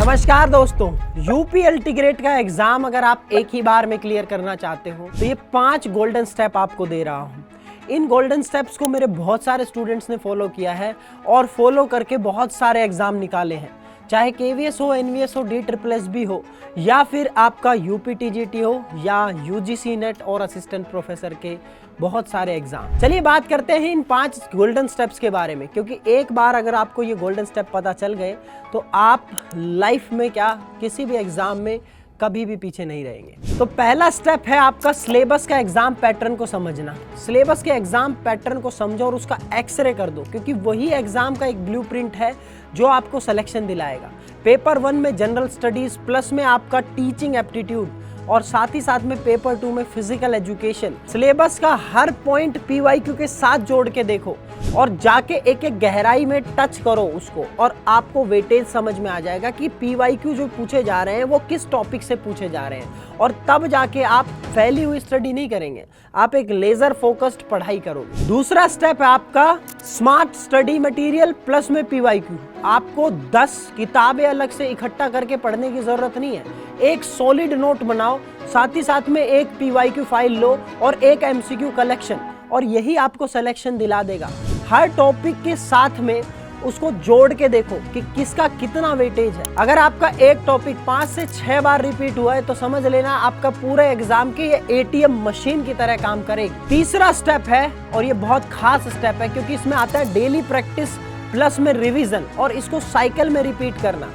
नमस्कार दोस्तों, यूपीएलटी ग्रेड का एग्जाम अगर आप एक ही बार में क्लियर करना चाहते हो तो ये 5 गोल्डन स्टेप आपको दे रहा हूँ। इन गोल्डन स्टेप्स को मेरे बहुत सारे स्टूडेंट्स ने फॉलो किया है और फॉलो करके बहुत सारे एग्जाम निकाले हैं, चाहे केवीएस हो, एनवीएस हो, DSSS हो या फिर आपका यूपीटीजीटी हो या यूजीसी नेट और असिस्टेंट प्रोफेसर के बहुत सारे एग्जाम। चलिए बात करते हैं इन 5 गोल्डन स्टेप्स के बारे में, क्योंकि एक बार अगर आपको ये गोल्डन स्टेप पता चल गए तो आप लाइफ में क्या किसी भी एग्जाम में कभी भी पीछे नहीं रहेंगे। तो पहला स्टेप है आपका सिलेबस का एग्जाम पैटर्न को समझना। सिलेबस के एग्जाम पैटर्न को समझो और उसका एक्सरे कर दो, क्योंकि वही एग्जाम का एक ब्लूप्रिंट है जो आपको सिलेक्शन दिलाएगा। पेपर 1 में जनरल स्टडीज प्लस में आपका टीचिंग एप्टीट्यूड और साथ ही साथ में पेपर 2 में फिजिकल एजुकेशन। सिलेबस का हर पॉइंट पीवाईक्यू के साथ जोड़ के देखो और जाके एक एक गहराई में टच करो उसको, और आपको वेटेज समझ में आ जाएगा कि पीवाईक्यू जो पूछे जा रहे हैं वो किस टॉपिक से पूछे जा रहे हैं, और तब जाके आप फैली हुई स्टडी नहीं करेंगे, आप एक लेजर फोकस्ड पढ़ाई करोगे। दूसरा स्टेप है आपका स्मार्ट स्टडी मटेरियल प्लस में पीवाईक्यू। आपको 10 किताबें अलग से इकट्ठा करके पढ़ने की जरूरत नहीं है, एक सॉलिड नोट बनाओ, साथ ही साथ में एक पीवाईक्यू फाइल लो और एक एमसीक्यू कलेक्शन, और यही आपको सिलेक्शन दिला देगा। हर टॉपिक के साथ में उसको जोड़ के देखो कि किसका कितना वेटेज है। अगर आपका एक टॉपिक 5 से 6 बार रिपीट हुआ है तो समझ लेना आपका पूरे एग्जाम के ये एटीएम मशीन की तरह काम करेगी। तीसरा स्टेप है, और ये बहुत खास स्टेप है क्योंकि इसमें आता है डेली प्रैक्टिस प्लस में रिवीजन, और इसको साइकिल में रिपीट करना।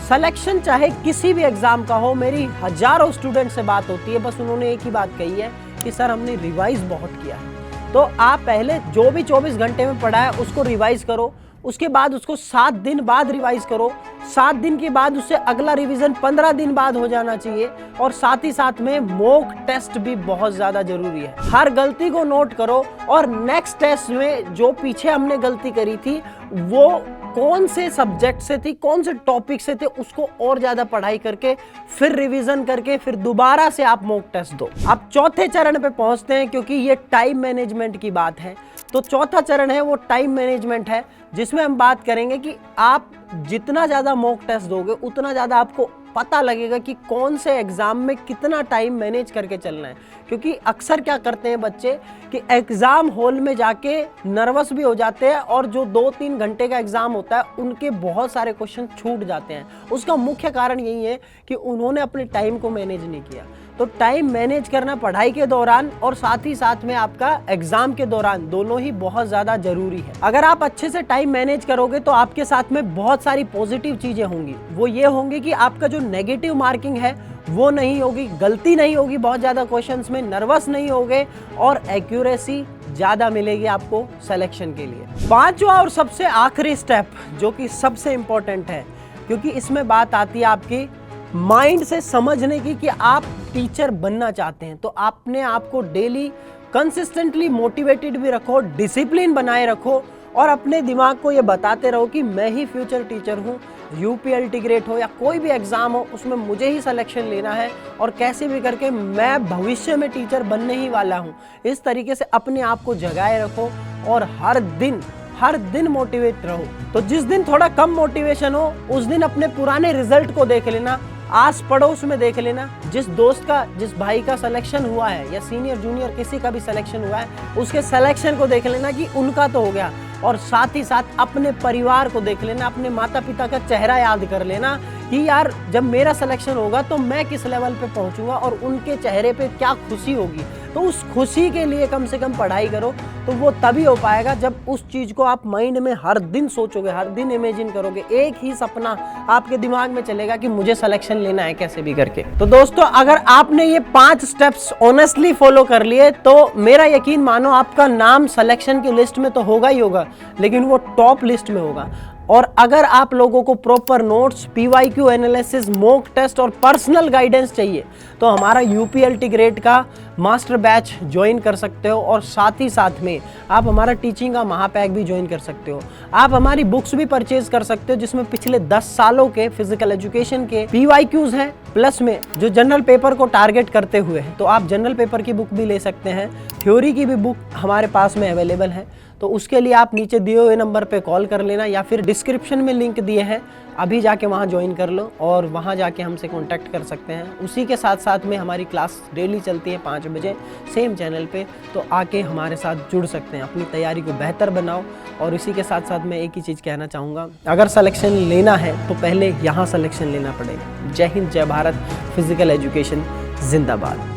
सिलेक्शन चाहे किसी भी एग्जाम का हो, मेरी हजारों स्टूडेंट से बात होती है, बस उन्होंने एक ही बात कही है कि सर हमने रिवाइज बहुत किया है। तो आप पहले जो भी 24 घंटे में पढ़ा है उसको रिवाइज करो, उसके बाद उसको 7 दिन बाद रिवाइज करो, 7 दिन के बाद उससे अगला रिवीजन 15 दिन बाद हो जाना चाहिए, और साथ ही साथ में मॉक टेस्ट भी बहुत ज्यादा जरूरी है। हर गलती को नोट करो और नेक्स्ट टेस्ट में जो पीछे हमने गलती करी थी वो कौन से सब्जेक्ट से थी, कौन से टॉपिक से थे, उसको और ज्यादा पढ़ाई करके फिर रिवीजन करके फिर दोबारा से आप मॉक टेस्ट दो। अब चौथे चरण पे पहुंचते हैं, क्योंकि ये टाइम मैनेजमेंट की बात है। तो चौथा चरण है वो टाइम मैनेजमेंट है, जिसमें हम बात करेंगे कि आप जितना ज्यादा मॉक टेस्ट दोगे उतना ज्यादा आपको पता लगेगा कि कौन से एग्जाम में कितना टाइम मैनेज करके चलना है। क्योंकि अक्सर क्या करते हैं बच्चे कि एग्जाम हॉल में जाके नर्वस भी हो जाते हैं, और जो 2-3 घंटे का एग्जाम होता है उनके बहुत सारे क्वेश्चन छूट जाते हैं। उसका मुख्य कारण यही है कि उन्होंने अपने टाइम को मैनेज नहीं किया। तो टाइम मैनेज करना पढ़ाई के दौरान और साथ ही साथ में आपका एग्जाम के दौरान दोनों ही बहुत ज्यादा जरूरी है। अगर आप अच्छे से टाइम मैनेज करोगे तो आपके साथ में बहुत सारी पॉजिटिव चीजें होंगी। वो ये होंगी कि आपका जो नेगेटिव मार्किंग है वो नहीं होगी, गलती नहीं होगी बहुत ज्यादा क्वेश्चंस में, नर्वस नहीं होगे, और एक्यूरेसी ज्यादा मिलेगी आपको सिलेक्शन के लिए। 5वां और सबसे आखिरी स्टेप जो कि सबसे इंपॉर्टेंट है, क्योंकि इसमें बात आती है आपकी माइंड से समझने की कि आप टीचर बनना चाहते हैं, तो आपने आपको डेली कंसिस्टेंटली मोटिवेटेड भी रखो, डिसिप्लिन बनाए रखो, और अपने दिमाग को ये बताते रहो कि मैं ही फ्यूचर टीचर हूँ। यूपीएलटी ग्रेड हो या कोई भी एग्जाम हो उसमें मुझे ही सिलेक्शन लेना है, और कैसे भी करके मैं भविष्य में टीचर बनने ही वाला हूँ। इस तरीके से अपने आप को जगाए रखो और हर दिन मोटिवेट रहो। तो जिस दिन थोड़ा कम मोटिवेशन हो उस दिन अपने पुराने रिजल्ट को देख लेना, आस पड़ोस में देख लेना, जिस दोस्त का, जिस भाई का सिलेक्शन हुआ है या सीनियर जूनियर किसी का भी सिलेक्शन हुआ है उसके सिलेक्शन को देख लेना कि उनका तो हो गया, और साथ ही साथ अपने परिवार को देख लेना, अपने माता पिता का चेहरा याद कर लेना कि यार जब मेरा सिलेक्शन होगा तो मैं किस लेवल पे पहुंचूंगा और उनके चेहरे पे क्या खुशी होगी। तो उस खुशी के लिए कम से कम पढ़ाई करो, तो वो तभी हो पाएगा जब उस चीज को आप माइंड में हर दिन सोचोगे, हर दिन इमेजिन करोगे, एक ही सपना आपके दिमाग में चलेगा कि मुझे सिलेक्शन लेना है कैसे भी करके। तो दोस्तों अगर आपने ये 5 स्टेप्स ऑनेस्टली फॉलो कर लिए तो मेरा यकीन मानो आपका नाम सिलेक्शन की लिस्ट में तो होगा ही होगा, लेकिन वो टॉप लिस्ट में होगा। और अगर आप लोगों को proper notes, PYQ analysis, mock test और पर्सनल गाइडेंस चाहिए तो हमारा यूपीएलटी ग्रेड का मास्टर बैच ज्वाइन कर सकते हो, और साथ ही साथ में आप हमारा टीचिंग का महापैक भी ज्वाइन कर सकते हो। आप हमारी बुक्स भी परचेज कर सकते हो जिसमें पिछले 10 सालों के फिजिकल एजुकेशन के पीवाईक्यूज हैं, प्लस में जो जनरल पेपर को टारगेट करते हुए हैं, तो आप जनरल पेपर की बुक भी ले सकते हैं। थ्योरी की भी बुक हमारे पास में अवेलेबल है, तो उसके लिए आप नीचे दिए हुए नंबर पे कॉल कर लेना या फिर डिस्क्रिप्शन में लिंक दिए हैं अभी जाके वहाँ ज्वाइन कर लो और वहाँ जाके हमसे कांटेक्ट कर सकते हैं। उसी के साथ साथ में हमारी क्लास डेली चलती है 5 बजे सेम चैनल पे, तो आके हमारे साथ जुड़ सकते हैं। अपनी तैयारी को बेहतर बनाओ। और इसी के साथ साथ मैं एक ही चीज़ कहना चाहूँगा, अगर सिलेक्शन लेना है तो पहले यहाँ सिलेक्शन लेना पड़ेगा। जय हिंद, जय भारत, फिजिकल एजुकेशन जिंदाबाद।